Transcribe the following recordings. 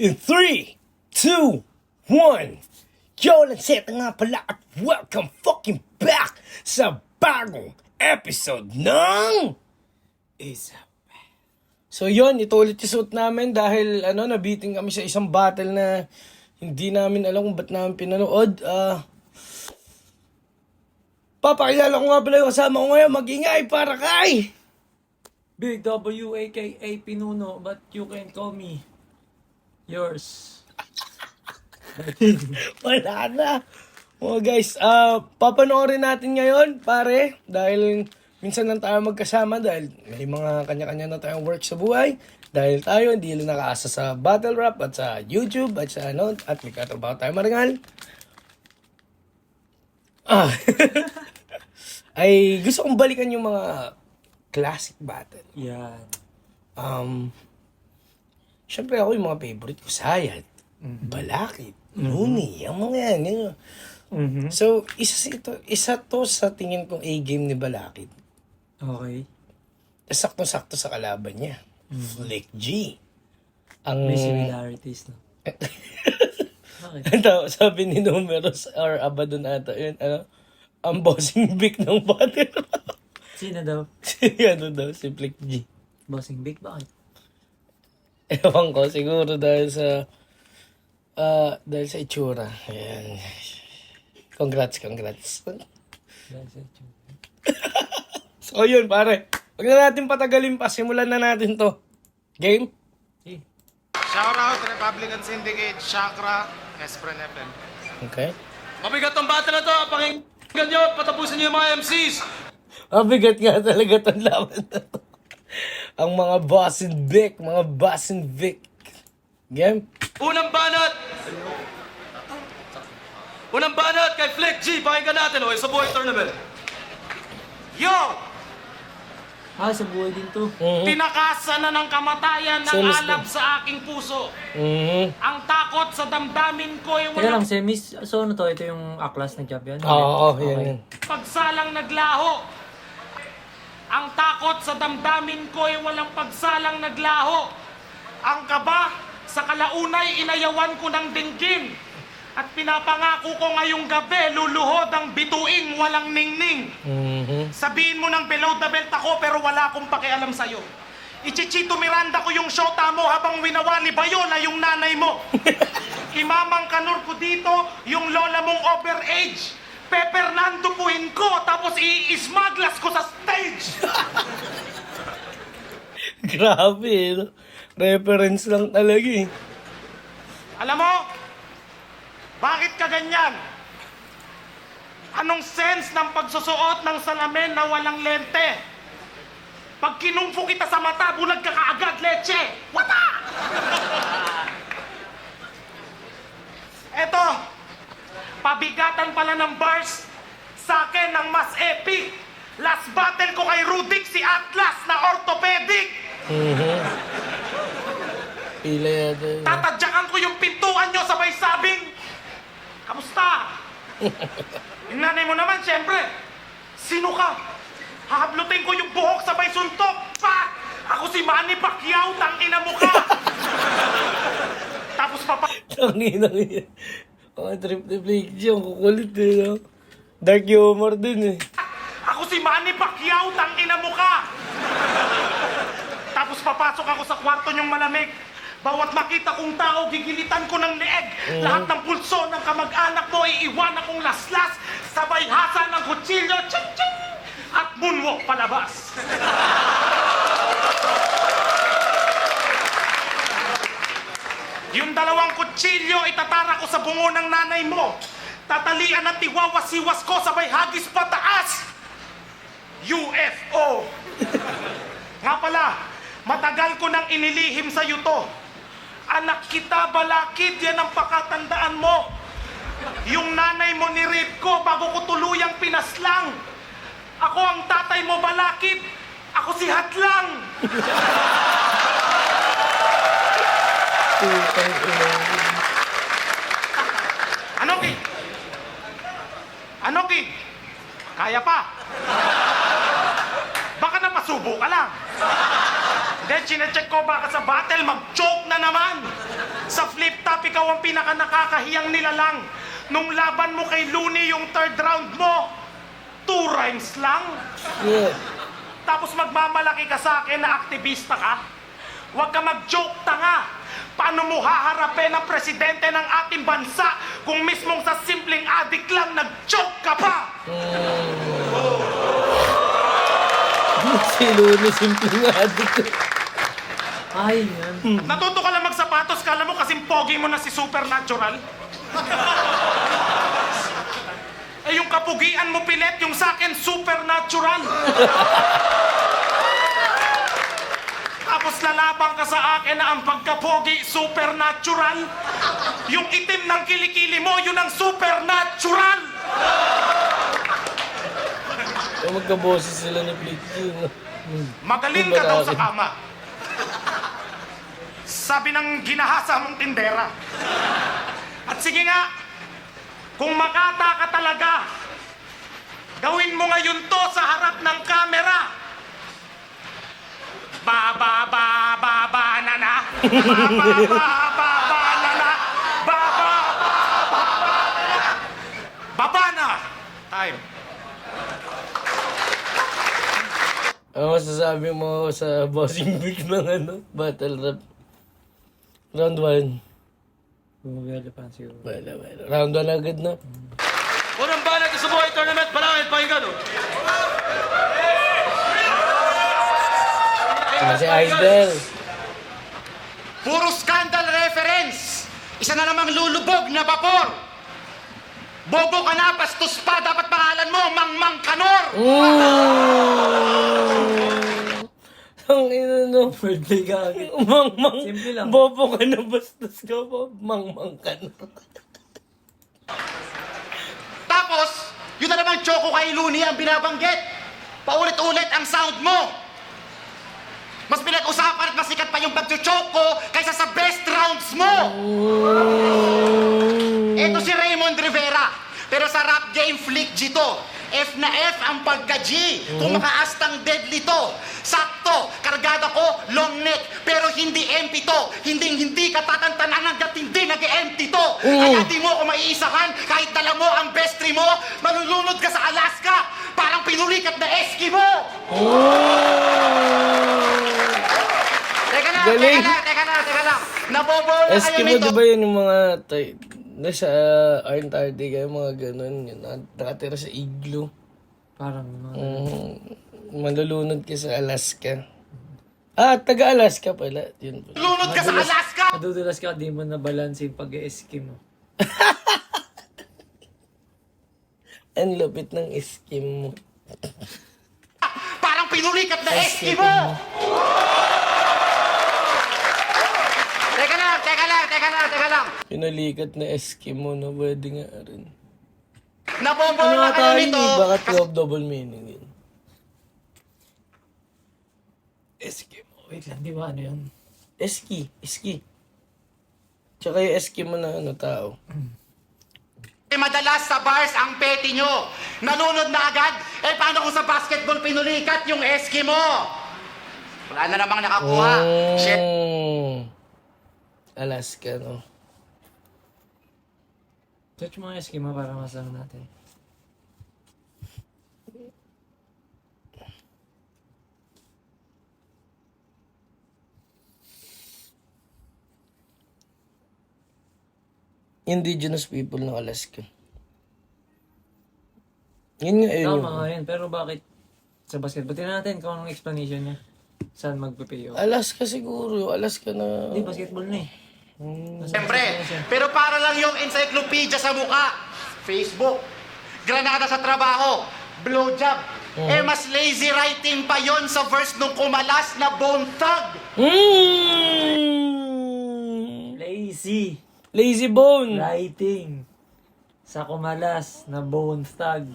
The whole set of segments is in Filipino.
In 3, 2, 1. Yo, Lanceta nga pala at welcome fucking back sa bagong episode ng Isa. So yun, ito ulit yung suit namin dahil nabiting kami sa isang battle na hindi namin alam kung ba't namin pinanood. Papakilala ko nga pala yung kasama ko ngayon, mag-ingay para kay Big W aka Pinuno, but you can call me yours. Wala na. Mga guys, papanoorin natin ngayon, pare, dahil minsan lang tayo magkasama dahil may mga kanya-kanya na tayong work sa buhay. Dahil tayo hindi lang nakaasa sa battle rap at sa YouTube at sa at may katrabaho tayo marangal. Ay, gusto kong balikan yung mga classic battle. Yan. Siyempre ako yung mga favorite ko, Sayad, Balakid, Nuni, ang mga yan. So, isa to sa tingin kong A-game ni Balakid. Okay. Saktong-sakto sa kalaban niya. Flick G. May similarities, no? Bakit? Ito, sabi ni Numeros or Abadon ata yun, ang bossing big ng battle. Sino daw? Si Flick G. Bossing Big? Bakit? Ewan ko, siguro dahil sa itsura. Ayan. Congrats. So yun, pare. Huwag na natin patagalin pa. Simulan na natin to. Game? Eh. Shout out Republican Syndicate, Chakra, Espren FM. Okay. Mabigat ang battle na to. Pakinggan nyo, patapusin nyo yung mga MCs. Mabigat nga talaga itong laban na to. Ang mga boss and Vic. Game? Unang banat kay Flick G. Pakinggan natin, okay, sa buhay tournament. Yo! Sa buhay din to. Tinakasan na ng kamatayan ng Semis alab na. sa aking puso. Mhm. Ang takot sa damdamin ko ay Teka walang lang, semis. So ano to? Ito yung Aklas na job yan? Oo, Okay. yan. pagsalang naglaho. Ang takot sa damdamin ko ay walang pagsalang naglaho. Ang kaba sa kalaunay inayawan ko ng dinggin. At pinapangako ko ngayong gabi, luluhod ang bituing walang ningning. Mhm. Sabihin mo ng below the belt ako pero wala akong pakialam sa'yo. Ichichito Miranda ko yung shota mo habang winawa ni Bayola yung nanay mo. Imamang kanor ko dito yung lola mong overage. Pepernandupuin ko tapos i-smaglas ko sa stage. Grabe, no? Reference lang talaga eh. Alam mo, bakit ka ganyan? Anong sense ng pagsusuot ng salamin na walang lente? Pag kinumpo kita sa mata, bulag ka kaagad, leche! Wata! Eto, pabigatan pala ng bars sa akin ng mas epic. Last battle ko kay Rudik, si Atlas na orthopedic. Pila yata yun. Tatadyakan ko yung pintuan nyo sabay sabing, kamusta? Yung nanay mo naman, siyempre, sino ka? Hahablutin ko yung buhok sabay suntok. Pa! Ako si Manny Pacquiao, tangina mo ka! Tapos Tanginang yan. Mga trip ni Flick G, ang kukulit eh, no? Dark humor din eh. Ako si Manny Pacquiao, tangina mo ka! Tapos papasok ako sa kwarto niyong malamig. Bawat makita kong tao, gigilitan ko ng leeg. Lahat ng pulso ng kamag-anak mo, iiwan akong laslas. Sabay hasa ng kutsilyo, ching-ching! At moonwalk palabas. Yung dalawang kutsilyo, itatara ko sa bungo ng nanay mo. Tatalian at iwawasiwas ko, sabay hagis pataas. UFO. Nga pala, matagal ko nang inilihim sa iyo to. Anak kita, Balakid, yan ang pakatandaan mo. Yung nanay mo ni-rape ko bago ko tuluyang pinaslang. Ako ang tatay mo, Balakid. Ako si Hatlang. Ano, Kid? Ano, Kid? Kaya pa? Baka napasubo ka lang. Then, chinecheck ko baka sa battle, mag-choke na naman. Sa ikaw ang pinaka nakakahiyang nilalang. Nung laban mo kay Looney yung third round mo, 2 rhymes lang. Yeah. Tapos magmamalaki ka sa akin na aktivista ka? Huwag ka mag-joke, tanga. Paano mo haharapin ang presidente ng ating bansa kung mismong sa simpleng adik lang nag-joke ka pa? Si Luni, simple nga dito. Ay, yan. Natuto ka lang magsapatos, kala mo kasing pogi mo na si Supernatural? Eh yung kapugian mo pilit, yung sa akin Supernatural. Tapos lalabang ka sa akin na ang pagkapogi Supernatural. Yung itim ng kilikili mo, yun ang Supernatural. Magkaboses sila ni Flick G. Magaling ka daw sa kama. Sabi ng ginahasa mong tindera. At sige nga, kung makata ka talaga, gawin mo ngayon to sa harap ng kamera. Ba na na. Ba na na. Baba na. Time. Ano masasabi mo sa bossing week ng battle rap? Round 1. Bumagala pa siguro. Wala. Round 1 agad na. Unang banat sa buhay tournament, palangit, pakinggan, oh. Si Idol. Puro scandal reference. Isa na namang lulubog na vapor. Bobo ka na, bastos pa. Dapat pangalan mo, Mangmang Kanor. Ang ina no. Birthday ka agad. Mang. Simple lang. Bobo ka na, bastos ka pa. Mang ka na. Tapos, yun na namang Choco kay Looney ang binabanggit. Paulit-ulit ang sound mo. Mas pinag-usapan at masikat pa yung pagchuchoko kaysa sa best rounds mo. Ito si Raymond Rivera. Pero sa rap game, Flick G to. F na F ang pagka-G. Kung makaastang deadly to. Sakto, kargada ko, long neck. Pero hindi empty to. Hindi ka tatantanan hanggat hindi nag-empty to. Kaya di mo ko maiisahan kahit dala mo ang best tree mo. Malulunod ka sa Alaska. Parang pinulikat na Eskimo. Teka lang. Nabobola kayo Eskimo, nito. di ba yun yung mga nasa Antarctica, yung mga ganun, yun, nakatira sa igloo. Parang, Malulunod ka sa Alaska. Taga-Alaska pala. Yun pala. Lunod ka sa Alaska. madudulas ka, di mo na balance yung pag-e-eskim mo. Ang lupit ng eskim mo. Parang pinulikat na Eskimo. Teka lang. Pinulikat na Eskimo, no? Pwede nga rin. Nabobola kayo nito. Bakit double meaning yun? Eskimo. Wait lang, di ba ano yun? Eski. Tsaka yung Eskimo na tao. Madalas sa bars ang peti nyo. Nanunod na agad. Paano kung sa basketball pinulikat yung Eskimo? Wala na namang nakakuha. Shit. Alaska, no? Search mo ang Eskimo para masama natin. Indigenous people ng Alaska. Yun nga yun. Tama nga yun, pero bakit sa basketball? Tingnan natin kung anong explanation niya. Saan magpe-payo? Alaska siguro. Alaska na... Hindi, basketball na eh. Siyempre. Pero para lang yung encyclopedia sa mukha. Facebook. Granada sa trabaho. Blowjob. Mas lazy writing pa yon sa verse nung kumalas na Bone Thug. Lazy Bone. writing sa kumalas na Bone Thug.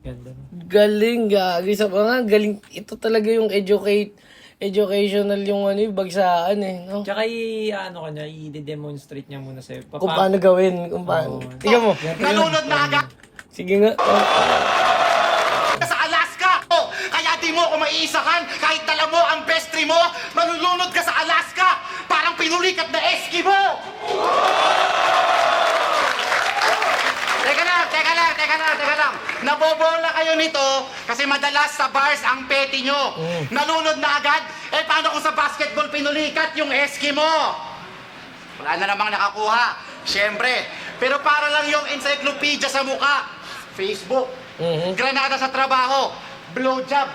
Ganda na. Galing, gagi. Sa mga galing. Ito talaga yung educational yung bagsaan no? Tsaka ano kanya, i-demonstrate niya muna sa'yo. Kung paano gawin, kung paano. Oo. Tingnan mo. Nanunod na agad Sige nga. sa Alaska. Kaya di mo ko maiisahan kahit dala mo ang best tree mo. Malulunod ka sa Alaska. Parang pinulikat na Eskimo. teka lang. Nabobola kayo nito kasi madalas sa bars ang petty nyo. Nalunod na agad? Eh, paano kung sa basketball pinulikat yung eski mo? Wala na namang nakakuha. Siyempre. Pero para lang yung encyclopedia sa muka. Facebook. Granada sa trabaho. Blowjob.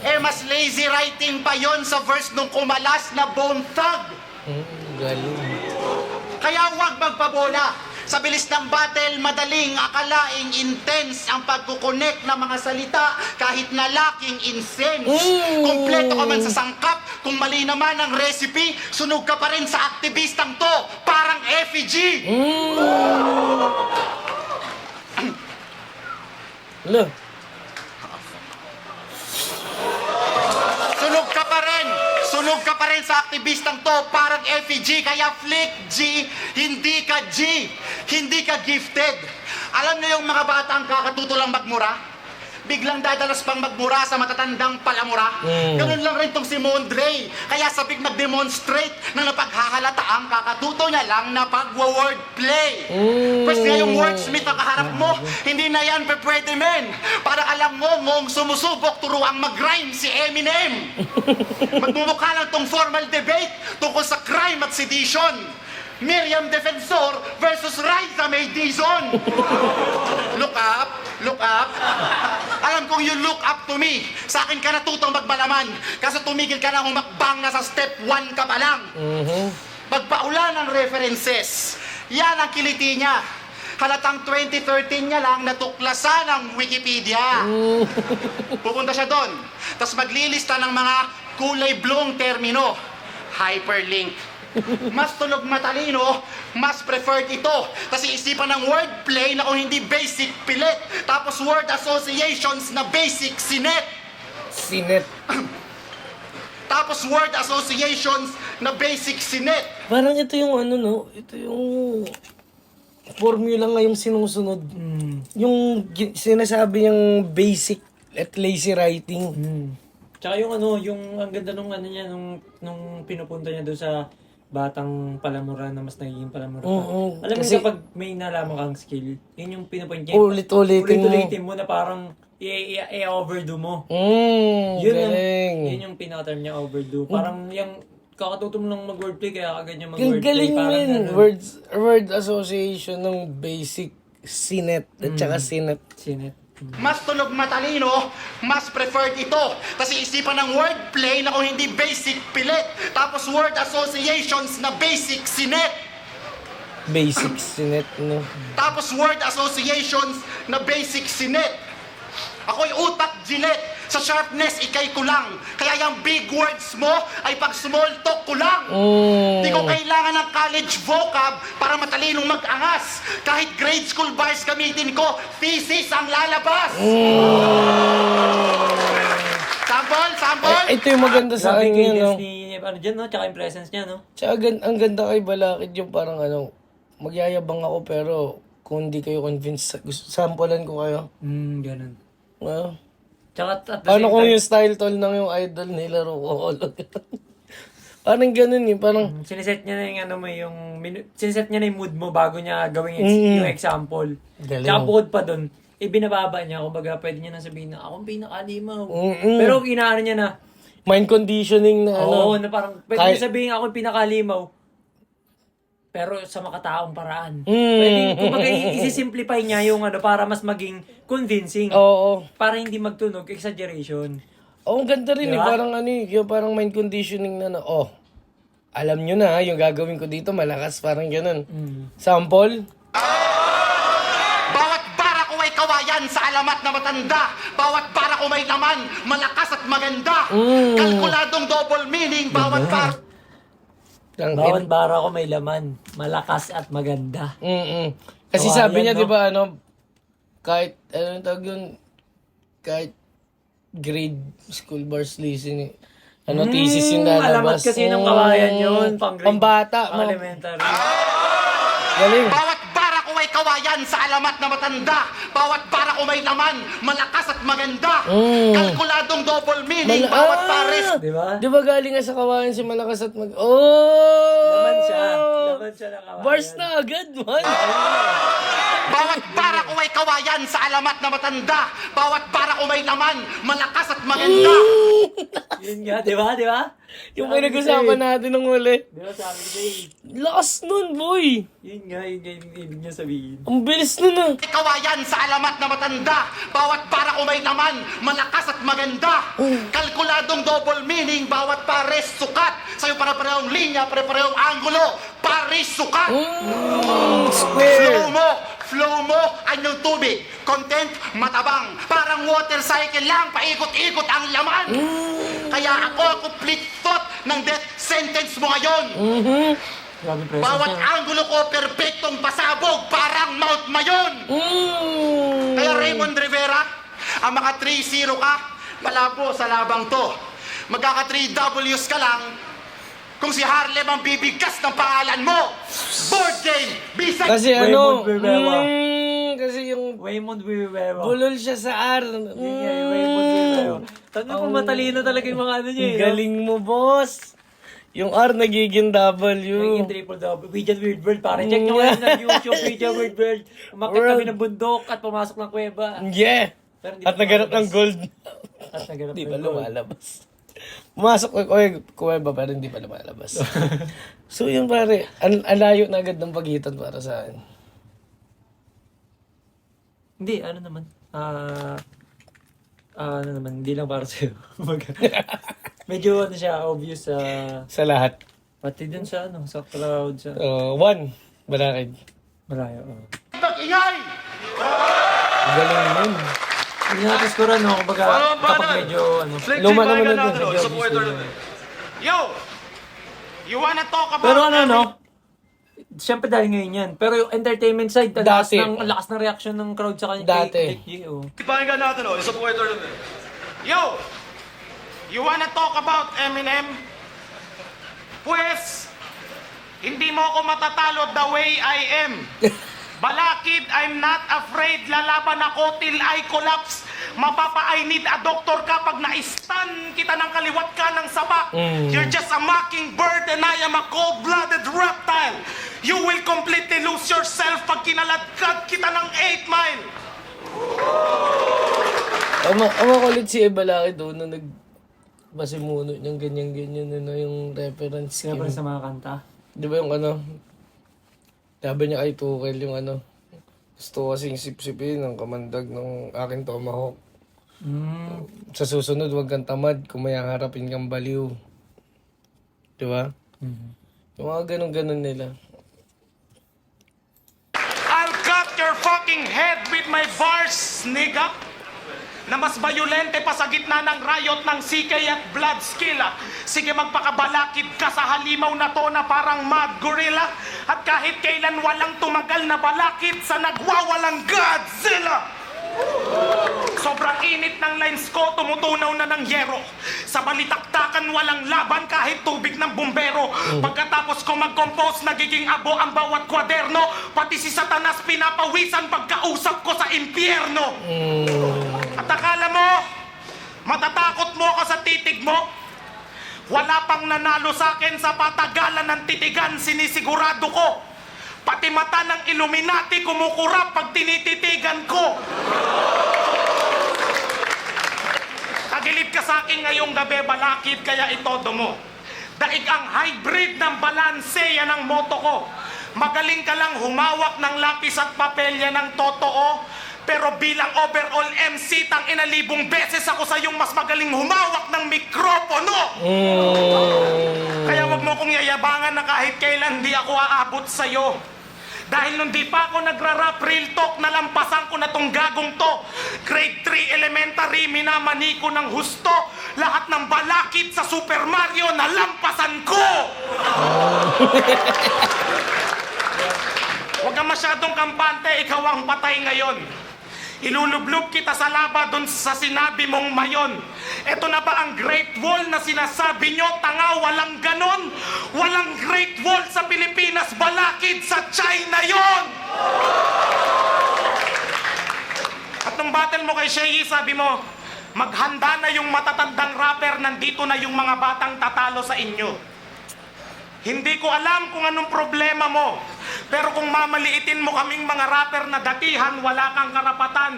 Eh, mas lazy writing pa yon sa verse nung kumalas na Bone Thug. Galing. Kaya huwag magpabola. Sa bilis ng battle, madaling akalaing intense ang pagkukonek ng mga salita kahit na laking incense. Kompleto ka man sa sangkap, kung mali naman ang recipe, sunog ka pa rin sa aktivistang to, parang effigy. Ano? Sunog ka pa rin sa aktivistang to, parang effigy. Kaya Flick G, hindi ka G, hindi ka gifted. Alam niyo yung mga bata ang kakatuto lang magmura? Biglang dadalas pang magmura sa matatandang palamura. Ganun lang rin tong si Mondre. Kaya sabik mag-demonstrate na napaghahalata ang kakatuto niya lang na pagwa-wordplay. Pwes nga yung wordsmith ang kaharap mo, hindi na yan pwede men. Para alam mo, ngong sumusubok turuang mag-rhyme si Eminem. Magmumukha lang tong formal debate tungkol sa crime at sedition. Miriam Defensor versus Raisa May Dizon. Look up, look up. Alam kong you look up to me. Sa akin ka natutong magmalaman. Kasi tumigil ka na humakbang na sa step 1 ka pa lang. Magpaulan ng references. Yan ang kiliti niya. Halatang 2013 niya lang natuklasan ang Wikipedia. Pupunta siya doon. Tapos maglilista ng mga kulay blong termino. Hyperlink. Mas tunog matalino, mas preferred ito. Kasi isipan ng wordplay na kung hindi basic pilit. Tapos word associations na basic sinet. Sinet. Tapos word associations na basic sinet. Parang ito yung ano, no? Ito yung formula ngayong sinusunod. Yung sinasabi yung basic at lazy writing. Tsaka yung ano, yung ang ganda nung ano niya, nung pinupunta niya doon sa batang palamura na mas nagiging palamura pa. Alam mo kasi kapag may nalaman kang skill, yun yung pinupunta niya. Ulit-ulitin mo na parang i-overdo mo. Yun galing. Yun yung pinaka-term niya, overdo. Parang yung kakatuto mo lang mag-wordplay, kaya kaganyan mag-wordplay. Galing parang yun. Word association ng basic sinet at saka sinet. Sinet. Mas tunog matalino, mas preferred ito. Kasi isipan ng wordplay na kung hindi basic pilit. Tapos word associations na basic sinet. Basic sinet, no? Tapos word associations na basic sinet. Ako'y utak Gillette. Sa sharpness, ikay ko lang. Kaya yung big words mo ay pag small talk ko lang. Di ko kailangan ng college vocab para matalinong mag-angas. Kahit grade school bars gamitin ko, thesis ang lalabas. Sample? Ito yung maganda sa Grabe kanya, no? cadence ni, ano dyan, no? Tsaka yung presence niya, no? Tsaka ang ganda kay Balakid yung parang ano, magyayabang ako pero kung hindi kayo convinced, sampulan ko kayo. Ganun. Tsaka at the paano same kung time, yung style tol ng yung idol nila Roco? Parang ganun eh, parang siniset niya na yung ano mo, siniset niya na yung mood mo bago niya gawin yung example. Galing. Tsaka bukod pa dun, ibinababa niya, kumbaga pwede niya na sabihin na akong pinakalimaw. Pero inaano niya na, mind conditioning na ano. oo, na parang pwede niya sabihin akong pinakalimaw. Pero sa makataong paraan. Pwede, kumbaga isi-simplify niya yung ano para mas maging convincing. Oo. Para hindi magtunog, exaggeration. Oo, ang ganda rin Diba? eh. Parang ano eh, yung parang mind conditioning na alam nyo na yung gagawin ko dito, malakas, parang ganun. Sample? Bawat bara ko ay kawayan sa alamat na matanda. Bawat bara ko may laman, malakas at maganda. Kalkuladong double meaning, bawat bara. Bawat bara ko may laman, malakas at maganda. Kasi So, sabi ayan, niya, no? di ba, kahit, tawag yun, kahit grade school bars listening, thesis yung lalabas. Alamat kasi ng kawayan yun, pambata. Elementary. Galing. Bawat bara ko ay kawayan sa alamat na matanda. Bawat bara ko may laman, malakas at maganda. Kalkuladong double meaning, bawat pares. Diba? Di ba galing nga sa kawayan si malakas at Laman siya na kawayan. Bars na agad, man. Bawat bara ko ay kawayan sa alamat na matanda. Bawat bara ko may laman, malakas at maganda. Yun nga, di ba? Di ba? Yung pinag-usapan natin nung huli. Di ba sabi ko sa'yo? Lakas nun, boy. Yun nga yung ibig niya sabihin. Ang bilis nun ah. Kawayan sa alamat na matanda. Bawat bara ko may laman, malakas at maganda. Kalkuladong double meaning, bawat pares sukat. Sa'yo pare-parehong linya, pare-parehong anggulo. Pares sukat. Square. Flow mo, anyong tubig. Content, matabang. Parang water cycle lang, paikot-ikot ang laman. Kaya ako ang complete thought ng death sentence mo ngayon. Grabe presence Bawat niya. anggulo ko, perpektong pasabog, parang Mount Mayon. Kaya Raymond Rivera, ang mga 3-0 ka, malabo sa labang to. Magkaka 3 Ws ka lang, kung si Harlem ang bibigkas ng pangalan mo. Board game, bisag. Kasi Raymond ano, Rivera. kasi yung Raymond Rivera. bulol siya sa R. Yun nga, yung Raymond Rivera. Tanong ko matalino talaga yung mga ano niya. Ang galing mo, boss. Yung R nagiging W. Naging triple-double. Widget Weird World. Pare, check nyo ngayon ng YouTube. Widget Weird World. Umakit kami ng bundok at pumasok ng kuweba. Yeah. Pero hindi At pa naganap ng lumalabas. gold. At naganap Hindi ng pa gold. lumalabas. Pumasok ng kuweba pero hindi pa lumalabas. So yun pare, ang layo na agad ng pagitan para sa akin. Hindi, ano naman. Ano naman, hindi lang para sa'yo. Medyo ano siya, obvious sa... Sa lahat. Pati dun sa ano, sa crowd, sa... One, Balakid. Malayo. Oh. Mag-ingay! Ang galing nun. Hindi natin siguro, no? Kumbaga, kapag medyo, ano... Flick G, Luma pakinggan naman natin, natin. oh. Isa po ito natin. Yo! You wanna talk about... Pero ano, no? Siyempre dahil ngayon yan. Pero yung entertainment side, ang Dati. lakas ng reaction ng crowd sa kanya. Dati. Oh. Pakinggan natin, oh. Isa po ito natin. Yo! You wanna talk about Eminem? Pues, hindi mo ako matatalo the way I am. Balakid, I'm not afraid. Lalaban ako till I collapse. I need a doctor kapag na-stun kita ng kaliwat ka ng sabak. You're just a mockingbird and I am a cold-blooded reptile. You will completely lose yourself pag kinaladkad kita ng 8 Mile. Ama kulit si Balakid doon na masimuno niyang ganyan-ganyan na yung reference. Siyempre sa mga kanta. Di ba yung ano, sabi niya kay Tuchel yung ano, gusto kasing sip-sipin ang kamandag ng aking tomahawk. Sa susunod, huwag kang tamad kung may harapin kang baliw. Di ba? Yung mga ganun-ganun nila. I'll cut your fucking head with my bars, nigga. Na mas bayolente pa sa gitna ng riot ng CK at Bloodskilla. Sige, magpakabalakid ka sa halimaw na to na parang mad gorilla. At kahit kailan walang tumagal na balakid sa nagwawalang Godzilla. Sobrang init ng lines ko, tumutunaw na ng yero. Sa balitaktakan walang laban kahit tubig ng bumbero. Pagkatapos ko mag-compose, nagiging abo ang bawat kwaderno. Pati si Satanas pinapawisan pagkausap ko sa impyerno. At akala mo, matatakot mo ako sa titig mo? Wala pang nanalo sa akin sa patagalan ng titigan, sinisigurado ko. Pati mata ng Illuminati kumukurap pag tinititigan ko. Tagilid ka sa akin ngayong gabi, Balakid, kaya itodo mo. Daig ang hybrid ng balanse, yan ang moto ko. Magaling ka lang humawak ng lapis at papel, yan ang totoo. Pero bilang overall MC, tang inalibong beses ako sa yung mas magaling humawak ng mikropono. Kaya wag mo kong yayabangan na kahit kailan di ako aabot sa'yo. Dahil nung di pa ako nagra-rap real talk, nalampasan ko na tong gagong to. Grade 3 elementary, minamani ko ng husto. Lahat ng balakid sa Super Mario, nalampasan ko! Huwag ka masyadong kampante, ikaw ang patay ngayon. Ilulublob kita sa laba dun sa sinabi mong mayon. Ito na ba ang Great Wall na sinasabi nyo? Tanga, walang ganon. Walang Great Wall sa Pilipinas, Balakid, sa China yon. At nung battle mo kay Shei, sabi mo, maghanda na yung matatandang rapper, nandito na yung mga batang tatalo sa inyo. Hindi ko alam kung anong problema mo. Pero kung mamaliitin mo kaming mga rapper na datihan, wala kang karapatan.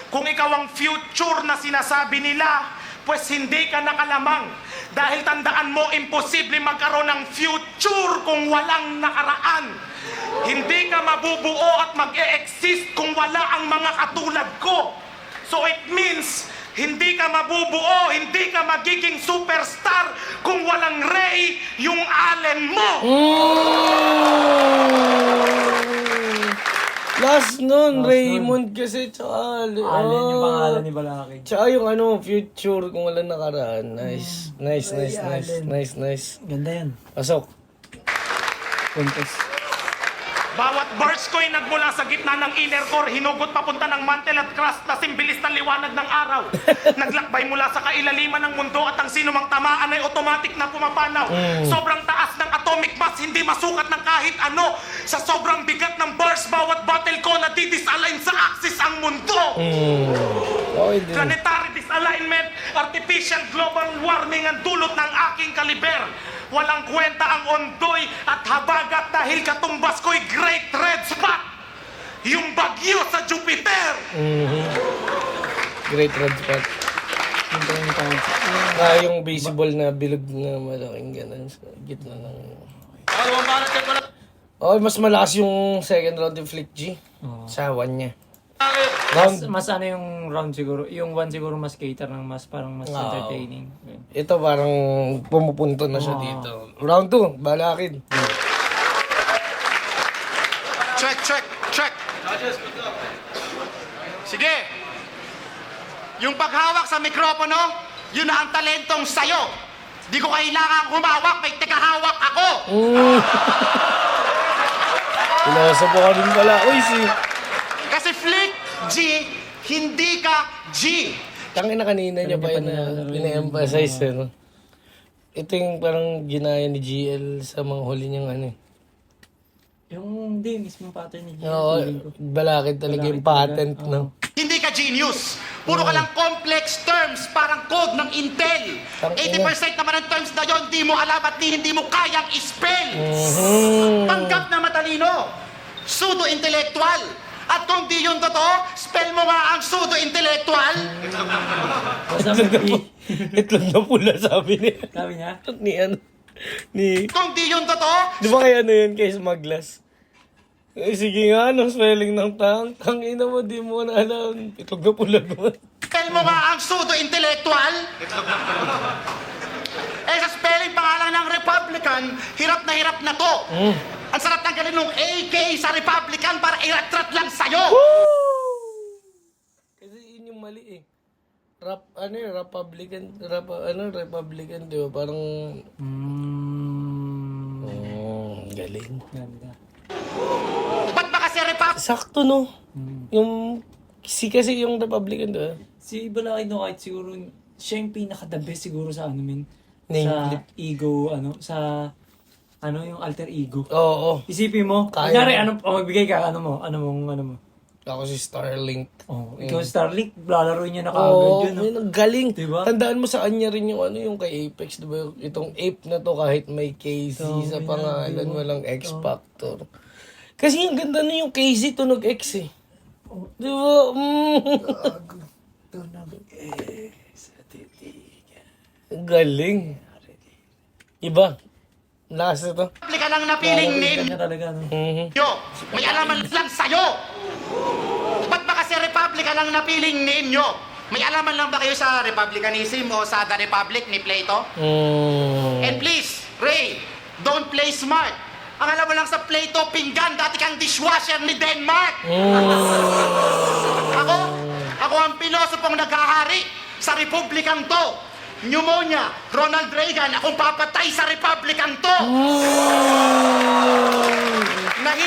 Kung ikaw ang future na sinasabi nila, pues hindi ka nakalamang. Dahil tandaan mo, imposible magkaroon ng future kung walang nakaraan. Hindi ka mabubuo at mag-e-exist kung wala ang mga katulad ko. So it means, hindi ka mabubuo, hindi ka magiging superstar kung walang Ray yung Allen mo. Last nun, Last Raymond kasi, tsaka... Allen yung pangalan ni Balakid. Tsaka yung future kung wala nakaraan. Nice. Nice. Ganda yan. Pasok. Contest. Bawat verse ko'y nagmula sa gitna ng inner core, hinugot papunta ng mantle at crust na simbilis ng liwanag ng araw. Naglakbay mula sa kailaliman ng mundo at ang sinumang tamaan ay automatic na pumapanaw. Sobrang taas ng atomic mass, hindi masukat ng kahit ano. Sa sobrang bigat ng verse, bawat battle ko nadidisalign sa axis ang mundo. Okay din. Planetary disalignment, artificial global warming ang dulot ng aking kaliber. Walang kwenta ang ondoy at habagat dahil katumbas ko'y great red spot. Yung bagyo sa Jupiter. Great red spot. Yung visible na bilog na malaking ganun sa gitna ng... Dalawang banat kay Balakid. Oh, mas malakas yung second round ng Flick G. Sa 1 niya. Mas ano yung round siguro, yung 1 siguro mas cater ng mas parang mas entertaining. Ito parang pumupunto na siya dito. Round 2, Balakid. Check. Sige. Yung paghawak sa mikropono, yun na ang talentong sayo. Di ko kailangan humawak, may tikahawak ako. Pinasa po ka rin pala. Uy, Kasi Flick G, hindi ka G. Tangina kanina niya pa yun na pina-emphasize. Ano? Ito yung parang ginaya ni GL sa mga huli niyang ano eh. Yung hindi, mismo pattern ni Oo, Balakid talaga yung patent, no? Hindi ka genius. Puro ka lang complex terms, parang code ng Intel. 80% naman ng terms na yun, di mo alam at hindi mo kayang i-spell. Tanggap na matalino. Pseudo-intellectual. At kung di yun totoo, spell mo nga ang pseudo-intellectual. Itlog na pula, sabi niya. Sabi niya? Ni Kung di yun totoo, di ba kaya ano yun kay Smaglas? Eh, sige nga, anong spelling ng tang? Tangina mo, di mo na alam. Itlog na pula naman. spell mo nga ang pseudo-intellectual. Eh sa spelling pangalan ng Republican, hirap na to. Ang sarap ng galing ng AK sa Republican para iratrat lang sa'yo. Kasi yun yung mali eh. Republican, Republican, di ba? Parang... galing. Ganda. Ba't ba kasi Republican? Sakto, no? Yung... kasi yung Republican, di ba? Si Balakid no, kahit siguro, siya yung pinaka-the best siguro sa ano min. Name Sa flip. ego, sa yung alter ego. Oo. Isipin mo, Kaya. kunyari, magbigay ka, ano mo? Ako si Starlink. Oh, ikaw Starlink, lalaro niya na Oo, kaagad yun. No? yun, ang galing. Diba? Tandaan mo sa kanya rin yung yung kay Apex, diba? Itong Ape na to kahit may KZ sa pangalan, walang X Factor. Kasi yung ganda na yung KZ tunog X eh. Diba? Ang galing. Iba. Lakas na to. Republican ang napiling name Kanya talaga, no? nyo. May alaman lang sa'yo. Ba't ba kasi Republican ang napiling name nyo? May alaman lang ba kayo sa Republicanism o sa The Republic ni Plato? And please, Ray, don't play smart. Ang alam mo lang sa Plato, pinggan, dati kang dishwasher ni Denmark. Ako ang pilosopong naghahari sa Republikang to. Pneumonia, Ronald Reagan, akong papatay sa Republikang to. Na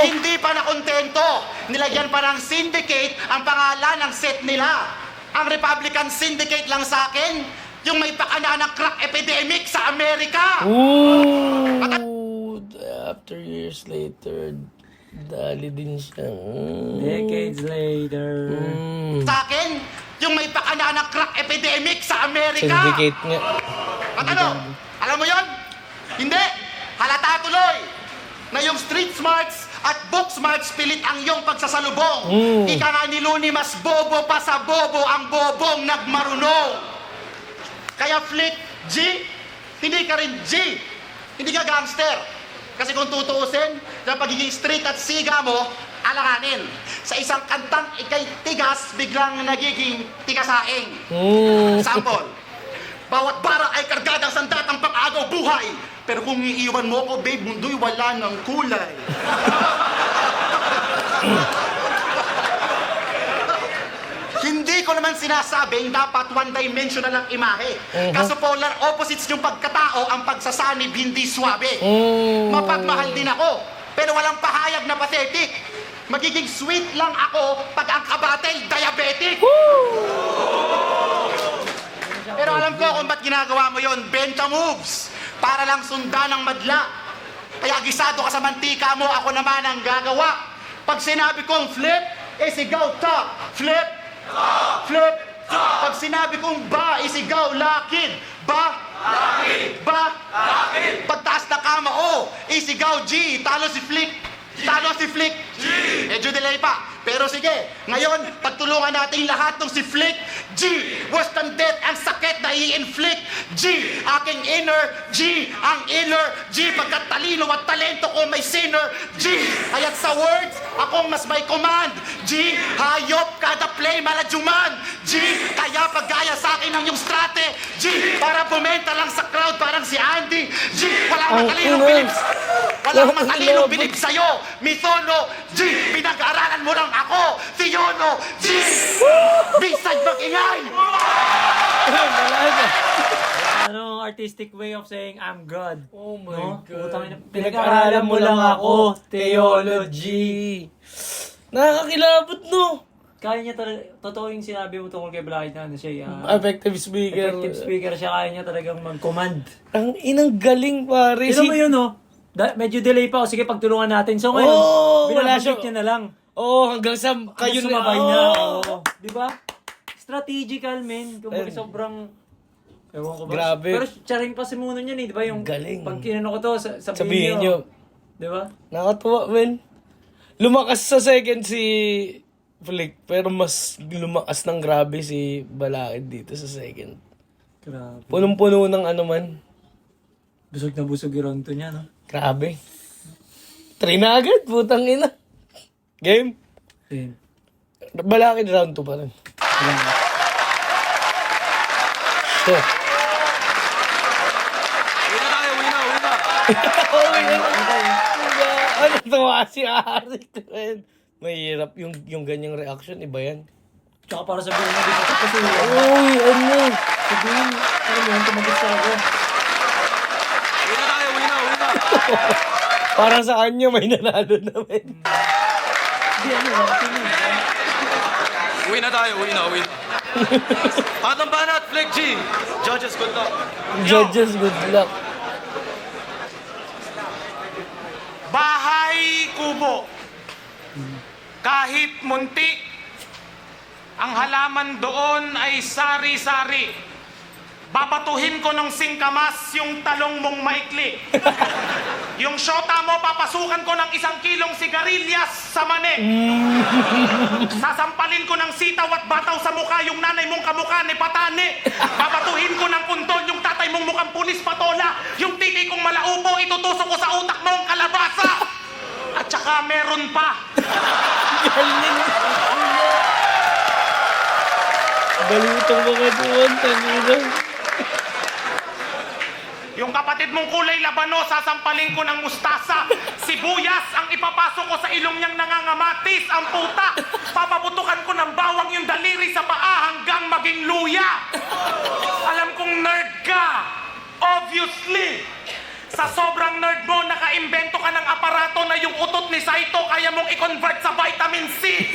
hindi pa nakontento. Nilagyan pa ng syndicate ang pangalan ng set nila. Ang Republican syndicate lang sa akin, yung may pakana ng crack epidemic sa Amerika. After years later, dali din siya. Decades later. Sa akin, yung may pakana ng crack epidemic sa Amerika. Syndicate nga. At ano? Alam mo yon? Hindi. Ngayong street smarts at book smarts pilit ang iyong pagsasalubong. Ika nga ni Looney, mas bobo pa sa bobo ang bobong nagmarunong. Kaya Flick G, hindi ka rin G. Hindi ka gangster. Kasi kung tutuusin, sa pagiging street at siga mo, alanganin. Sa isang kantang ikay tigas, biglang nagiging tigasaing. Sample, bawat bara ay kargadang sandatang pang-agaw buhay. Pero kung iiwan mo ko, babe, mundo'y wala ng kulay. Hindi ko naman sinasabing dapat one-dimensional ang imahe. Kaso polar opposites yung pagkatao, ang pagsasanib hindi swabe. Mapagmahal din ako, pero walang pahayag na pathetic. Magiging sweet lang ako pag ang kabatay diabetic. Pero alam ko kung ba't ginagawa mo yon, benta moves. Para lang sundan ng madla. Kaya gisado ka sa mantika mo, ako naman ang gagawa. Pag sinabi kong flip, isigaw top. Flip, flip, pag sinabi kong ba, isigaw lakid. Ba, lakid. Ba, lakid. Pagtaas na kama, isigaw G. Talo si Flick. Talo si Flick. G. Medyo delay pa. Pero sige, ngayon, pagtulungan natin lahat ng si Flick. G. Worse than death, ang sakit na i-inflict. G. Aking inner. G. Ang inner. G. Pagkat talino at talento ko may sinner. G. Kaya't sa words, akong mas may command. G. Hayop kada play maladyuman. G. Kaya paggaya sa akin ang yung strate. G. Para bumenta lang sa crowd parang si Andy. G. Walang matalinong bilib. Walang matalinong bilib sa'yo. Mithono. G. Pinag-aralan mo lang ako. Theono. G. Bisag mag-ingay. Ano, artistic way of saying I'm God. Oh my No? God. Putang ina, pinag-aaralan mo lang ako. Theology. Nakakakilabot, no? Kaya niya talaga, totoo yung sinabi mo tungkol kay Blackhead na ano siya, Effective speaker. effective speaker siya, kaya niya talagang mag-command. Ang inang galing, pare. Tignan mo yun, no? Medyo delay pa, o sige, pagtulungan natin. So ngayon, wala binabagit siya. niya na lang. Hanggang sa kayo Kayo sumabay na. Oo. Di ba? Strategical, men. Kumbaga sobrang... Ewan ko ba? Grabe. Pero charing pa si Muno niyan, di ba? Yung Galing. pag kinano ko to, Sabihin sabihin nyo. nyo. Di ba? Nakatuwa, men. Lumakas sa second si Flick, pero mas lumakas ng grabe si Balakid dito sa second. Grabe. Punong-puno ng ano man. Busog na busog yung round 2 niya, no? Grabe. 3 na agad, putang ina. Game. Ayun. Balakid round 2 pa rin. So. Uwi na tayo, uwi na. Ano tawa si Arik, men. Mahirap yung ganyang reaction, iba yan. Tsaka para sabihin mo, di ba? Kasi, Uy, ano? sabihin, ano yun, tumagos talaga. Uwi na tayo, uwi na. Parang sa kanya may nanalo na, men. Hindi, ano, sino? Uwi na tayo, uwi na. Patang banat, Flick G. Judges, good luck. Judges, good luck. Bahay kubo. Kahit munti, ang halaman doon ay sari-sari. Babatuhin ko ng singkamas yung talong mong maikli. Yung syota mo, papasukan ko ng 1 kilong sigarilyas sa mani. Sasampalin ko ng sitaw at bataw sa mukha yung nanay mong kamukha ni Patani. Babatuhin ko ng punton yung tatay mong mukhang pulis patola. Yung titi kong malaupo, itutusok ko sa utak mong kalabasa. At saka meron pa. Balutong mga doon, tangina. Yung kapatid mong kulay labano, sasampalin ko ng mustasa. Sibuyas ang ipapasok ko sa ilong niyang nangangamatis, ang puta. Papaputukan ko ng bawang yung daliri sa paa hanggang maging luya. Alam kong nerd ka. Obviously. Sa sobrang nerd mo, nakaimbento ka ng aparato na yung utot ni Saito kaya mong i-convert sa vitamin C.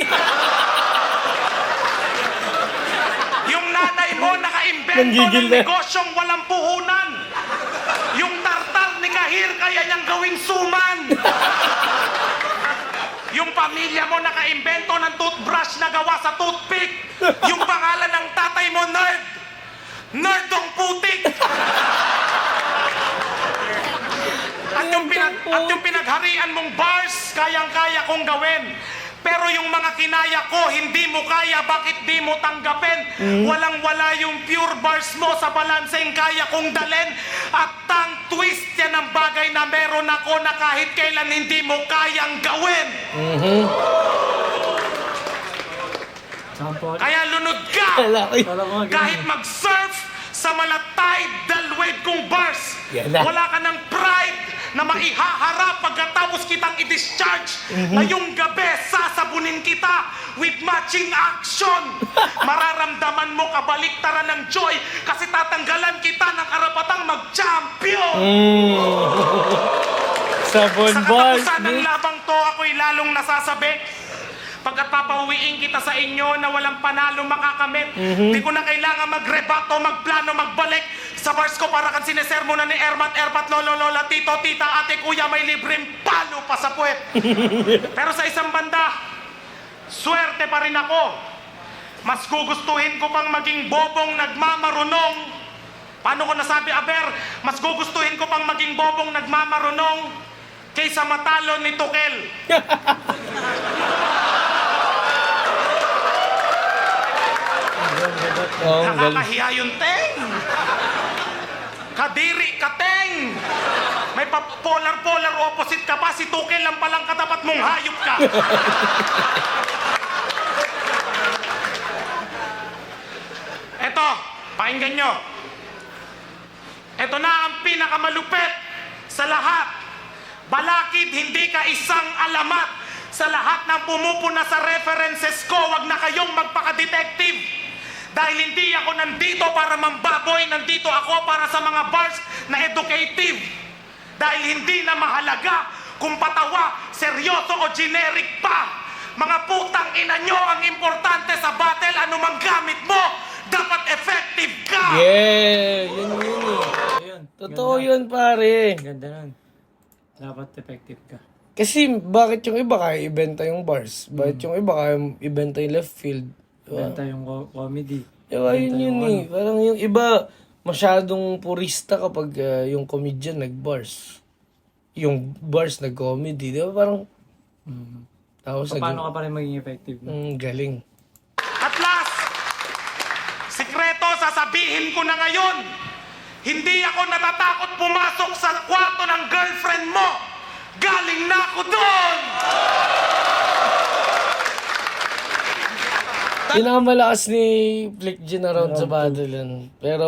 Yung nanay mo, nakaimbento Nanggigil ng na. negosyong walang puhunan. Yung tartar ni Kahir kaya niyang gawing suman. Yung pamilya mo nakaimbento ng toothbrush na gawa sa toothpick. Yung pangalan ng tatay mo, nerd. Nerdong putik. At yung pinagharian mong bars, kayang-kaya kong gawin. Pero yung mga kinaya ko, hindi mo kaya, bakit di mo tanggapin? Walang-wala yung pure bars mo sa balanseng kaya kong dalhin. At tang twist yan ang bagay na meron ako na kahit kailan hindi mo kayang gawin. Sample. Kaya lunod ka! Lalaki. Wala mga ganun. Kahit mag-surf sa malatay dalwave kong bars, Yan na. wala ka ng pride na maihaharap pagkatapos kitang i-discharge. Ngayong gabi, sasabunin kita with matching action. Mararamdaman mo kabaliktaran ng joy kasi tatanggalan kita ng karapatang mag-champion. Sabon Sa bars. katapusan ng labang to, ako'y lalong nasasabi. Pagkat papauwiin kita sa inyo na walang panalo makakamit, di ko na kailangan mag-rebato, magplano, magbalik sa bars ko para kan sinesermo na ni Ermat, Lolo, Lola, Tito, Tita, Ate, Kuya, may libreng palo pa sa puwet. Pero sa isang banda, swerte pa rin ako. Mas gugustuhin ko pang maging bobong nagmamarunong. Paano ko nasabi, Aber? Mas gugustuhin ko pang maging bobong nagmamarunong kaysa matalo ni Tukel. Oh, ang galing. Nakakahiya yung Teng. Kadiri ka, Teng. May polar opposite ka pa. Si Tukel lang palang katapat mong hayop ka. Eto, pakinggan nyo. Eto na ang pinakamalupit sa lahat. Balakid, hindi ka isang alamat. Sa lahat ng pumupuna sa references ko, wag na kayong magpaka-detective. Dahil hindi ako nandito para mambaboy, nandito ako para sa mga bars na educative. Dahil hindi na mahalaga kung patawa, seryoso o generic pa. Mga putang ina nyo, ang importante sa battle, anumang gamit mo, dapat effective ka. Yeah, yun yun eh. Ayun. Totoo yun, pare. Ganda nun. Dapat effective ka. Kasi bakit yung iba kaya ibenta yung bars? Bakit yung iba kaya ibenta yung left field? Diba? Benta yung comedy. Diba, yun Benta yun yung eh. Parang yung iba, masyadong purista kapag yung comedian nag-bars. Yung bars nag-comedy. Diba parang... Tapos Paano ka pa rin maging effective? No? galing. At last, sikreto sasabihin ko na ngayon, hindi ako natatakot pumasok sa kwarto ng girlfriend mo. Galing na ako doon! Pinakamalakas ni Flick G na round sa battle yan. Pero,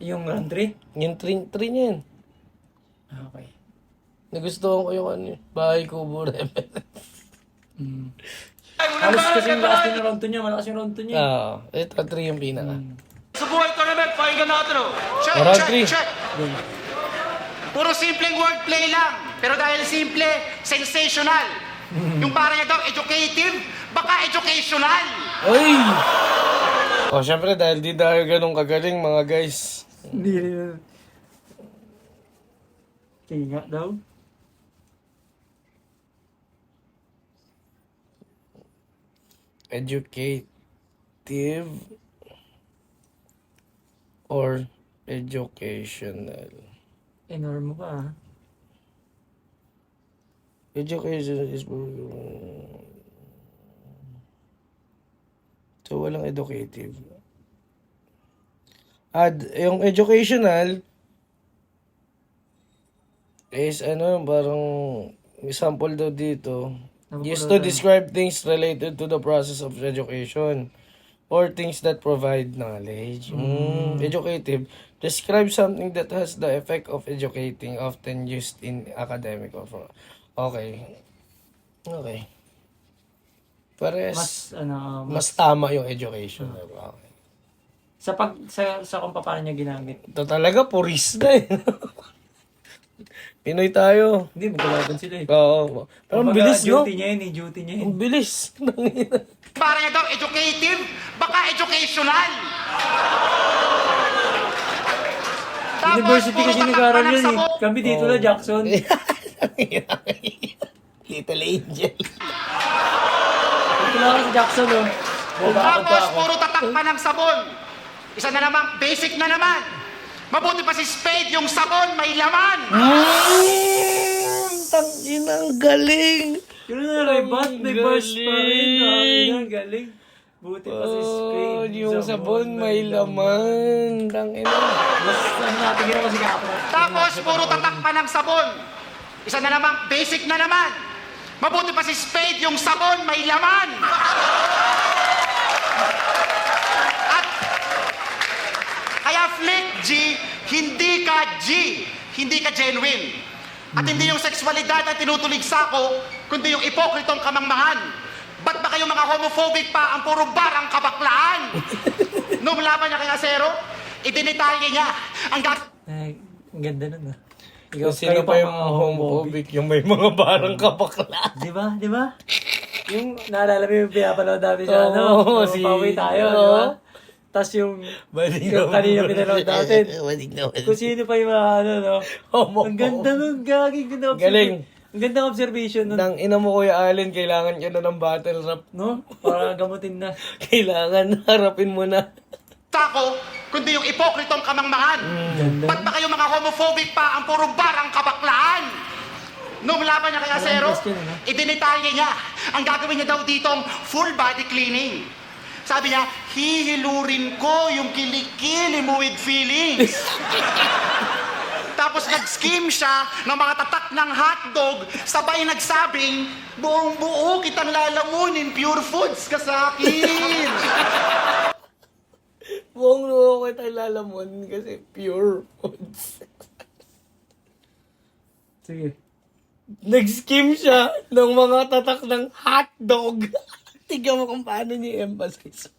Yung round 3? yung 3 niya yan. Okay. Nagustuhan ko yung ano, bahay kubo rebel. Halos kasi yung lakas din yung round 2 niya. Malakas yung round 2 niya. Ito 3 yung pinaka. Sa buhay ko naman, pakinggan natin oh. Check, Round check, three. check. Puro simpleng wordplay lang. Pero dahil simple, sensational. Yung para niya daw, educative, baka educational. Ay! O, syempre, dahil di tayo ganun kagaling, mga guys. Hindi rin. Tinga daw. Educative or educational? Enorme mo pa ah. Education is... So, walang educative. Yung educational is parang example daw dito. Used to describe things related to the process of education or things that provide knowledge. Educative. Describe something that has the effect of educating, often used in academic or okay. Okay. Pares. Mas tama yung education. Okay. Sa kung paano niya ginamit. Ito talaga, purista eh. Pinoy tayo. Hindi, magkalaban sila eh. Oo. Pero ang bilis, no? Duty niya yun eh, duty niya yun. Ang bilis. Para niya daw, educative, baka educational. Tapos, University puro kasi tatak nag-aaral pa ng yun eh. sabon. Kami dito na Jackson. Little Angel. Dito na ako sa Jackson oh. Boba Tapos, ako. puro tatak pa ng sabon. Isa na naman, basic na naman. Mabuti pa si Spade, yung sabon may laman. Tangina, ang galing. Yun na, rebat, may burst pa rin. Galing. Ang galing. Buti pa si Spain. Oh, yung sabon may laman. Tangina. Basta natin ginawa si Kapra. Tapos, puro tatak pa ng sabon. Isa na naman, basic na naman. Mabuti pa si Spade, yung sabon may laman. At, kaya Flick G, hindi ka G, hindi ka genuine. At hindi yung sexualidad ang tinutuligsa ko, kundi yung ipokritong kamangmangan. Ba't ba kayo mga homophobic pa ang puro barang kabaklaan? Nung laban niya kay Acero, idinitalye niya ang Ay, ang ganda nun ah. Sino pa yung mga homophobic? Yung may mga barang kapakla. Di ba? Di ba? Yung naalala mo yung pinapanood namin sa Oo, ano? si- Pauwi tayo, di oo. ba? Tapos yung kanina pinanood natin. Kung sino pa yung mga ano, no? Ang ganda nun, gagi. Ganda Galing. Ang ganda observation nun. Nang ina mo, Kuya Allen, kailangan ka na ng battle rap. No? Para gamutin na. Kailangan, harapin mo na. Tako, kundi yung ipokritong kamangmangan. Ganda. Ba't ba kayo mga homophobic pa ang puro barang kabaklaan? Nung laban niya kay Acero, question, ano? idinitalye niya. Ang gagawin niya daw ditong full body cleaning. Sabi niya, hihilurin ko yung kilikili mo with feelings. Tapos nag-scheme siya ng mga tatak ng hotdog, sabay nagsabing, buong buo kitang lalamunin, pure foods ka sa akin. Buong luho kita lalamon kasi pure foods. Sige. Nag-skim siya ng mga tatak ng hotdog. Tignan mo kung paano niya emphasize.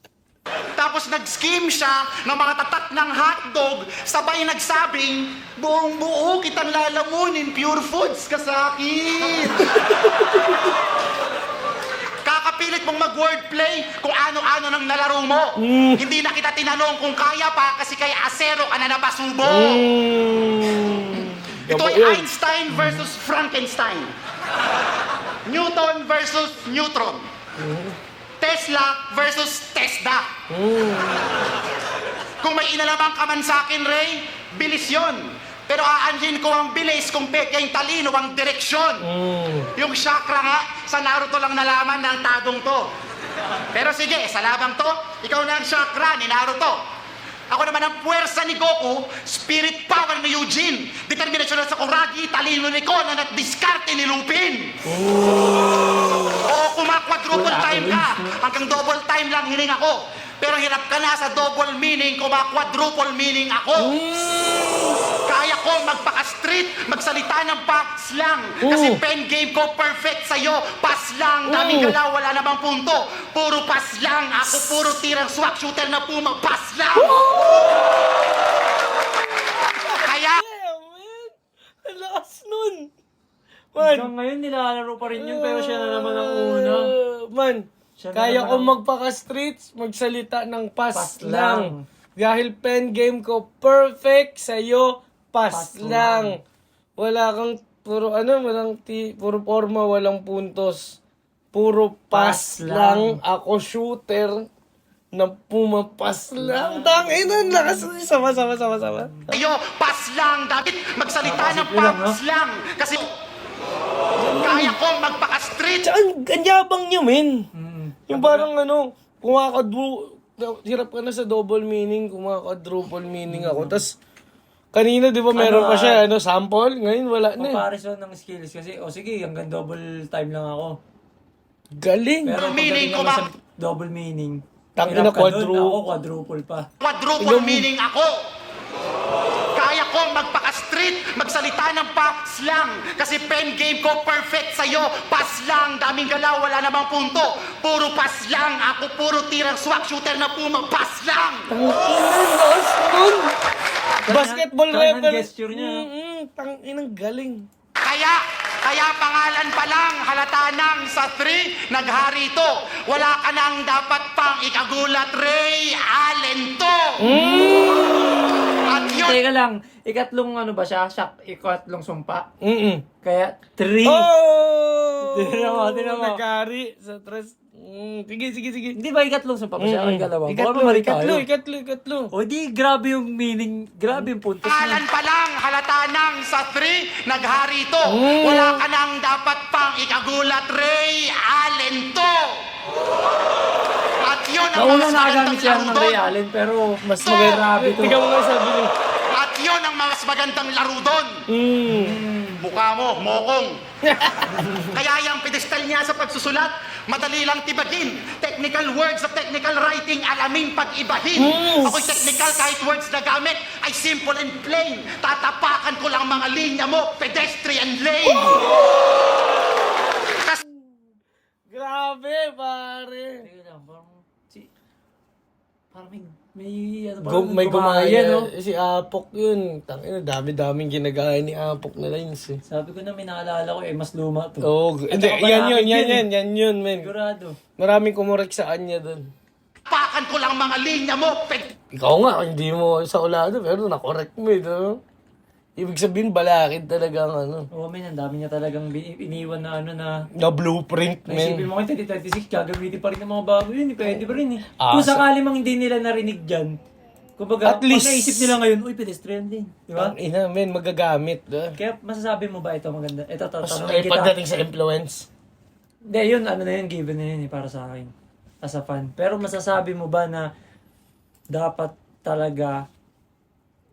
Tapos nag-scheme siya ng mga tatak ng hotdog, sabay nagsabing, buong buo kitang lalamunin, pure foods ka sa akin. Kakapilit mong mag-wordplay kung ano-ano ng nalaro mo. Hindi na kita tinanong kung kaya pa kasi kay Acero ka na napasubo. Ito ay Einstein versus Frankenstein. Newton versus neutron. Tesla versus Tesla. Kung may inalamang ka man sa akin, Ray, bilis yun. Pero aanhin ko ang bilis kung pekeng talino ang direksyon. Yung chakra nga, sa Naruto lang nalaman ng tagong to. Pero sige, sa labang to, ikaw na ang chakra ni Naruto. Ako naman ang puwersa ni Goku, spirit power ni Eugene, determinasyon na sa Kuragi, talino ni Conan at diskarte ni Lupin. Oo, kumakwadruple time ka. Hanggang double time lang hiling ako. Pero hirap ka na sa double meaning, kumakwadruple meaning ako. Kaya ko magpaka-street, magsalita ng pass lang. Kasi pen game ko perfect sa'yo, pass lang. Daming galaw, wala namang punto. Puro pass lang. Ako puro tirang swak shooter na puma, pass lang. Kaya... Yeah, man. Ang lakas nun. Man. Hanggang ngayon nilalaro pa rin yun, pero siya na naman ang una. Man, Siya na kaya naman ko ang- magpaka-streets, magsalita ng pass Pass lang. lang. Dahil pen game ko perfect, sa'yo pass Pass lang. Wala kang puro puro forma, walang puntos. Puro pass Pass lang. lang. Ako shooter na pumapas lang. Tangin, lakas. Sama. Ayo, pass lang. Dapat magsalita ng Isip ko lang, pass lang. Kasi kaya ko magpaka-street. Tsaka ang yabang niya, men. Yung parang hirap ka na sa double meaning, kumakadruple meaning ako. Tapos, kanina, di ba, meron pa siya, sample? Ngayon, wala na. Comparison ng skills kasi, sige, hanggang double time lang ako. Galing. Pero Meaning pagdating ko naman ba- sa double meaning, Tangina, hirap ka dun, quadruple. ako quadruple pa. Quadruple meaning ako. Kaya ko magpaka-street, magsalita ng pass lang. Kasi pen game ko perfect sa'yo, pass lang. Daming galaw, wala namang punto. Puro pass lang. Ako puro tirang swak shooter na puma, pass lang. Lakas nun. Basketball Tsaka hand reference. gesture niya. Tanginang galing. Kaya pangalan pa lang, halata nang sa 3, naghari to. Wala ka nang dapat pang ikagulat, Ray Allen to. At yun, Teka lang, ikatlong ano ba siya? Ikatlong sumpa. Mm-mm. Kaya 3. Oh! Tira mo. Nagkari sa tres. Sige. Hindi ba ikatlong sumpa pa siya? Ikalawa. Baka mamali tayo. Ikatlo. O di, grabe yung meaning, grabe yung puntos Alan niya. pa lang, halata nang sa 3, naghari to. Wala ka nang dapat pang ikagulat, Ray Allen to. At yun ang Nauna mas nakagamit magandang siya laro ng doon. Ray Allen, pero mas So, grabe to. Tingnan mo nga sabi niya. At yun ang mas magandang laro doon. Mukha mo, mokong. Kaya yung pedestal niya sa pagsusulat, madali lang tibagin. Technical words sa technical writing, alamin pag-ibahin. Ako'y technical kahit words na gamit ay simple and plain. Tatapakan ko lang mga linya mo, pedestrian lane. Grabe, pare. Teka lang, parang may ano ba? May gumaya, no? Si Apok yun. Tangina, dami-daming ginagaya ni Apok na lines eh. Sabi ko na may naalala ko, mas luma to. Oo, hindi, At saka yan yun, men. Sigurado. Maraming kumurek sa kanya dun. Tapakan ko lang mga linya mo, Ikaw nga, hindi mo sa ulado, pero nakorek mo eh, no? Ibig sabihin, balakid talaga ang ano. Oo, men, ang dami niya talagang iniwan na ano na... Na blueprint, Naisipin men. mo kayo, 2026, gagamitin pa rin ng mga bago yun, pwede pa rin eh. Ah, Kung sakali mang hindi nila narinig dyan, kumbaga, At least- pag naisip nila ngayon, uy, pedestrian din. Di ba? Ang ina, men, magagamit. Kaya masasabi mo ba ito maganda? Ito, Mas, tanongin kita. pagdating sa influence. Hindi, yun, ano na yun, given na yun eh, para sa akin. As a fan. Pero masasabi mo ba na dapat talaga,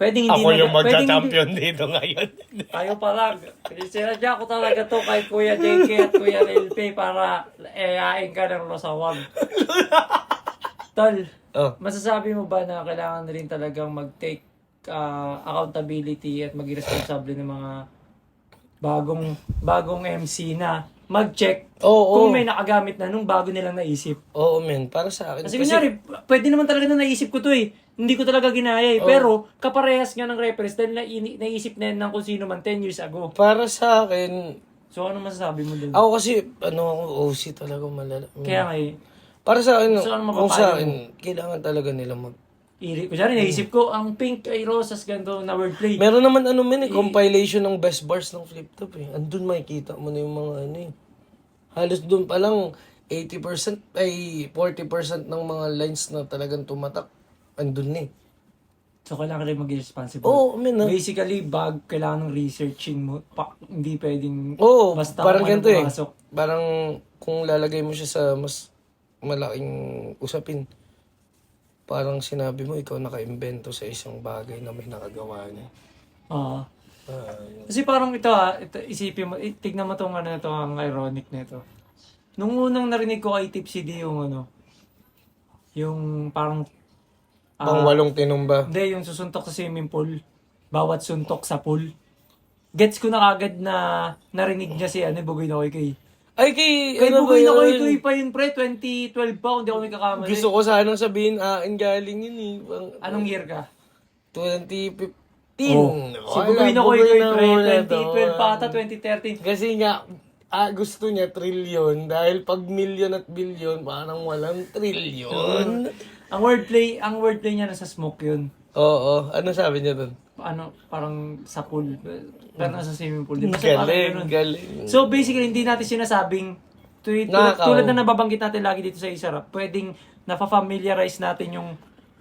pwedeng hindi Ako yung pwedeng magka-champion dito ngayon. hindi- Tayo pa lang. Sinadya ko talaga to kay Kuya JK at Kuya Relpe para eyain ka ng Rosawag. Tol, Oh. masasabi mo ba na kailangan na rin talagang mag-take accountability at maging responsable ng mga bagong MC na mag-check Oo. kung may nakagamit na nung bago nilang naisip. Oo, men, para sa akin. Kasi kunyari, pwede naman talaga na naisip ko to eh. Hindi ko talaga ginaya eh. Pero, kaparehas nga ng reference dahil naisip na yan ng kung sino man 10 years ago. Para sa akin, So, ano masasabi mo dun? ako kasi, ako OC talaga malala. Kaya nga eh, Para sa akin, So, ano kung mapapayo sa mo? akin, kailangan talaga nila kunyari naisip ko, ang pink ay rosas ganito na wordplay. Meron naman compilation ng best bars ng Flip Top eh. Andun makikita mo na yung mga ano eh. Halos dun pa lang 80% ay 40% ng mga lines na talagang tumatak. Andun eh. So, kailangan rin maging responsible. Oo, Basically, kailangan ng researching mo. Hindi pwedeng Oo, basta parang kung ano ganito eh. pumasok. Parang kung lalagay mo siya sa mas malaking usapin, parang sinabi mo ikaw naka-invento sa isang bagay na may nakagawa niya. Oo. Kasi parang ito isipin mo, tignan mo tong ano na to, ang ironic na ito. Nung unang narinig ko kay Tipsy D yung yung parang Pang walong tinumba. hindi, yung susuntok sa swimming pool. Bawat suntok sa pool. Gets ko na kagad na narinig niya si Bugoy na Koy. Ay, kay Bugoy na ba Koy yun? pa yun, pre. 2012 pa, kung di ako nagkakamali. Gusto ko sanang sabihin, galing yun eh. Anong year ka? 2015. Si Bugoy na Koy, pre. 2012 pa ata, 2013. Kasi nga, gusto niya trillion dahil pag million at billion, parang walang trillion. Ang wordplay niya nasa smoke yun. Oo, ano sabi niya dun? Parang sa pool. Pero nasa swimming pool. Di ba? So, parang ganun. Galing. So basically, hindi natin sinasabing tulad na nababanggit natin lagi dito sa Isarap, pwedeng napafamiliarize natin yung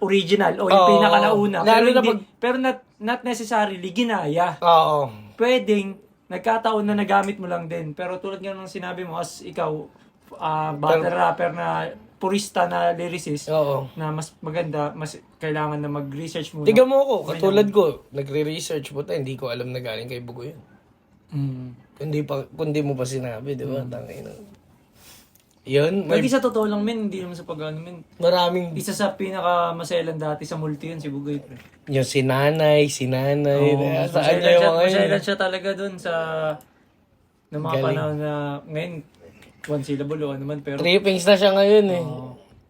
original o yung Oo. pinakanauna. Lalo na Pero not necessarily ginaya. Oo. Pwedeng nagkataon na nagamit mo lang din. Pero tulad nga ng sinabi mo, as ikaw, battle rapper na purista na lyricist, Oo. na mas maganda, mas kailangan na mag-research muna. Tiga mo ako, katulad ko, nagre-research po hindi ko alam na galing kay Bugoy yun. Kundi mo pa sinabi, di ba? Tangina. Yun, Lagi sa totoo lang, men, hindi naman sa pag-ano, men. maraming, Isa sa pinaka-maselan dati sa multi yun, si Bugoy, pre. yung sinanay, saan niya yung mga yun? Maselan siya talaga dun sa ng mga Galing. panahon na ngayon, one syllable o ano man, pero Trippings na siya ngayon eh.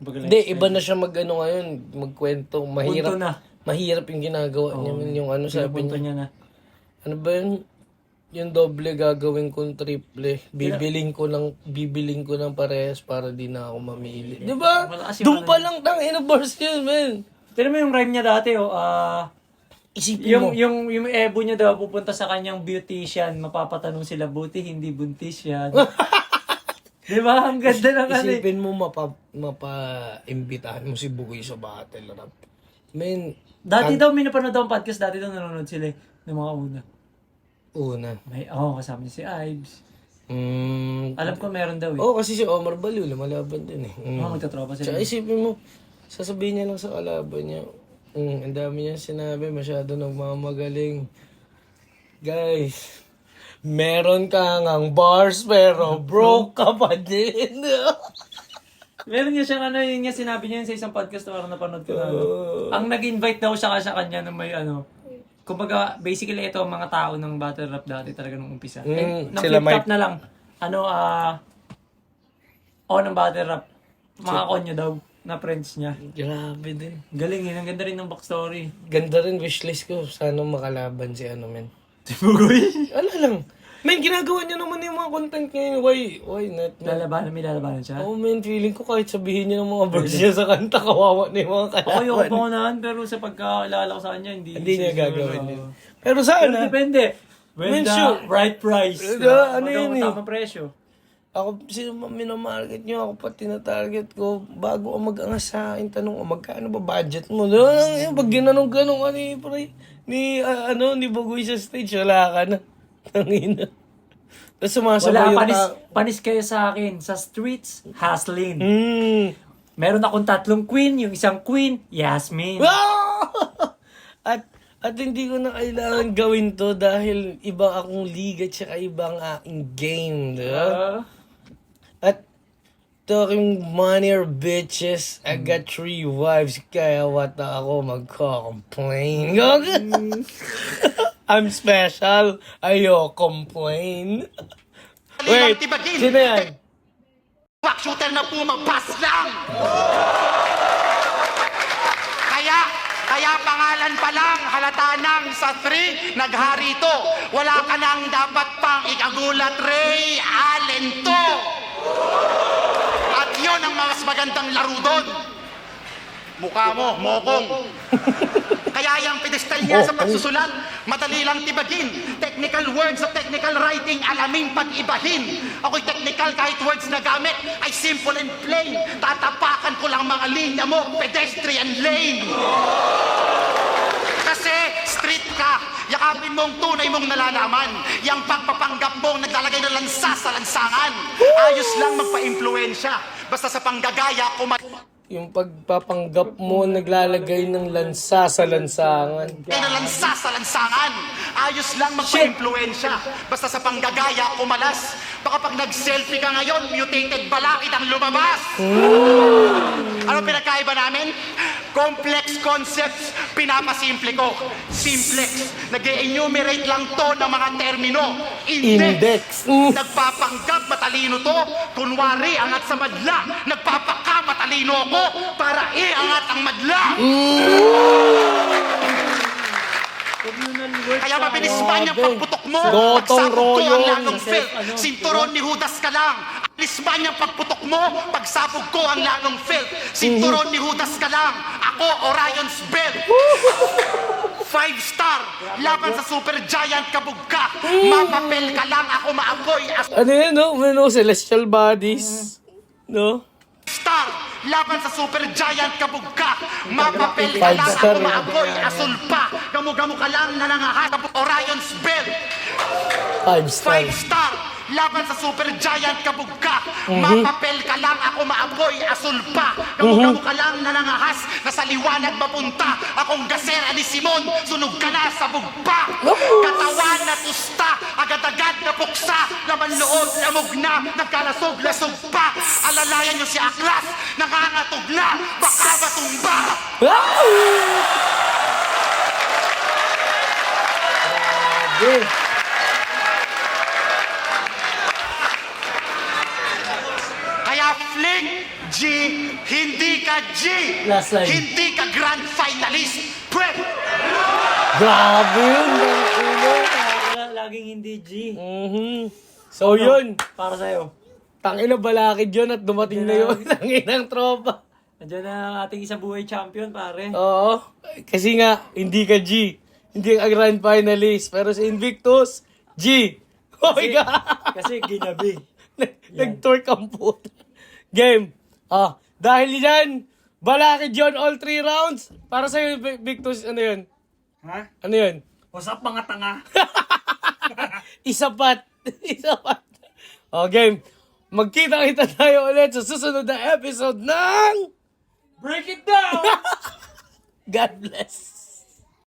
baga Hindi, iba na siya ngayon, magkwento. Mahirap. Punto na. Mahirap yung ginagawa niya. Yung ano sabi punto niya. niya na. Ano ba yun? Yung doble gagawin kong triple. Bibiling ko ng parehas para di na ako mamili. Di ba? Malakas yung Doon pa lang tangina bars yun, man. Pero mo yung rhyme niya dati, Isipin mo. yung ebo niya daw pupunta sa kanyang beautician, mapapatanong sila, buti hindi buntis yan. Di ba? Ang ganda ng ano eh. Isipin mo mapa-imbitahan mo si Bugoy sa battle rap. Man, Dati daw may napanood akong podcast, dati daw nanonood sila eh, ng mga una. una. May, kasama niya si Ives. Mm, Alam ko meron daw eh. kasi si Omar Baliw, lumalaban din eh. Magtatropa sila. Tsaka isipin mo, sasabihin niya lang sa kalaban niya, ang dami niya sinabi, masyado nagmamagaling. Guys, meron ka ngang bars pero broke ka pa din. Meron niya siyang ano, yun nga sinabi niya yun sa isang podcast na parang napanood ko na ano. Ang nag-invite daw siya sa kanya nung may ano, kumbaga, basically ito ang mga tao ng battle rap dati talaga nung umpisa. sila Na-flip top na lang. Ng battle rap. Mga konyo daw, na friends niya. Grabe din. Galing yun, ang ganda rin ng backstory. Ganda rin wishlist ko. Sana makalaban si ano, men. Si Bugoy? Ano lang. Men, ginagawa niya naman yung mga content ngayon. Why not? Man? May lalabanan siya? Oh, men, feeling ko kahit sabihin niya ng mga verse niya sa kanta, kawawa na yung mga Ako yung kalaban. pangunahan, pero sa pagkaalala ko sa kanya, hindi Hindi niya siguro, gagawin oo. yun. Pero Pero sana, depende. When Men, the sure. right price. Ano yun eh? Tamang presyo. ako, sino minamarket niyo, ako pa tinatarget ko, bago ako mag-angas sa akin, tanong ko, magkano ba budget mo? Pag ginanong-ganong ano eh, pre, ni Bugoy sa stage, wala ka na. Tangina. Tapos sumasabay Wala, yung panis kayo sa akin. Sa streets, hustling. Hmm. Meron akong 3 queen. Yung isang queen, Yasmin. At hindi ko na kailangan gawin to dahil ibang akong liga tsaka ibang aking game, diba? At talking money or bitches, I got 3 wives, kaya what ako magko-complain. I'm special, ayo complain. Wait, sino yan? Back shooter na pumagpas lang! Kaya pangalan pa lang, halata nang sa 3, naghari to. Wala ka nang dapat pang ikagulat, Ray Allen to. At yun ang mas magandang laro doon. Mukha mo, mokong. Kaya yung pedestal niya sa pagsusulat, madali lang tibagin. Technical words sa technical writing, alaming pag-ibahin. Ako'y technical kahit words na gamit ay simple and plain. Tatapakan ko lang mga linya mo, pedestrian lane. Kasi street ka, yakapin mong tunay mong nalalaman. Yang pagpapanggap mong naglalagay ng lansa sa lansangan. Ayos lang magpa-impluensya. Basta sa panggagaya, Yung pagpapanggap mo, naglalagay ng lansa sa lansangan. lansa sa lansangan. Ayos lang magpa-impluensya. Basta sa panggagaya, umalas. Baka pag nag-selfie ka ngayon, mutated balakid ang lumabas. Ano pinagkaiba namin? Complex concepts, pinapasimple ko. Simplex, nag-enumerate lang to ng mga termino. Index. Nagpapanggap, matalino to. Kunwari, angat sa madla. Nagpapaka, matalino ako. Para iangat ang madla. Kaya mabilis ba niyang pagputok mo? Gotong Pagsabog ko ang royong. lanong felt. Sinturon ni Judas ka lang. Alis ba niyang pagputok mo? Pagsabog ko ang lanong felt. Sinturon ni Judas ka lang. Ako, Orion's belt. 5-star. Laban sa super giant kabog ka. Mapapel ka lang. Ako maapoy. Ano yun, no? Ano, celestial bodies. No? Star, laban sa super giant kabog ka. Mapapel ka lang, Five-star, ako maapoy, asul pa. Gamu-gamu ka lang, nanangahat. Orion's belt. 5-star. 5-star, laban sa super giant kabog ka. Mapapel ka lang, ako maapoy, asul pa. Gamu-gamu ka lang, nanangahas. Nasa liwanag mapunta. Akong gasera ni Simon, sunog ka na sa bugpa. Katawan na tusta, agad-agad na puksa. Laman loob, lamog na, nagkalasog-lasog pa. Alalayan niyo si Aklas, nangangatog na, baka matumba. Kaya Flick G, hindi ka G. Last line. Hindi ka grand finalist. Pre! Grabe yun. Laging hindi G. So yun. Para sa'yo. Tangina balakid yun at dumating na yun. Tanginang tropa. Nandiyan na ang ating isa buhay champion, pare. Oo. Kasi nga, hindi ka G. Hindi ka grand finalist. Pero si Invictus, G. Oh my God. Kasi ginabi. Nag-twerk ang puta. Game. Dahil yan, Balakid John all 3 rounds. Para sa'yo, Victus, ano yun? Ha? Ano yun? What's up mga tanga? Isapat. Isapat. Game. Magkita-kita tayo ulit sa susunod na episode ng... Break it down! God bless.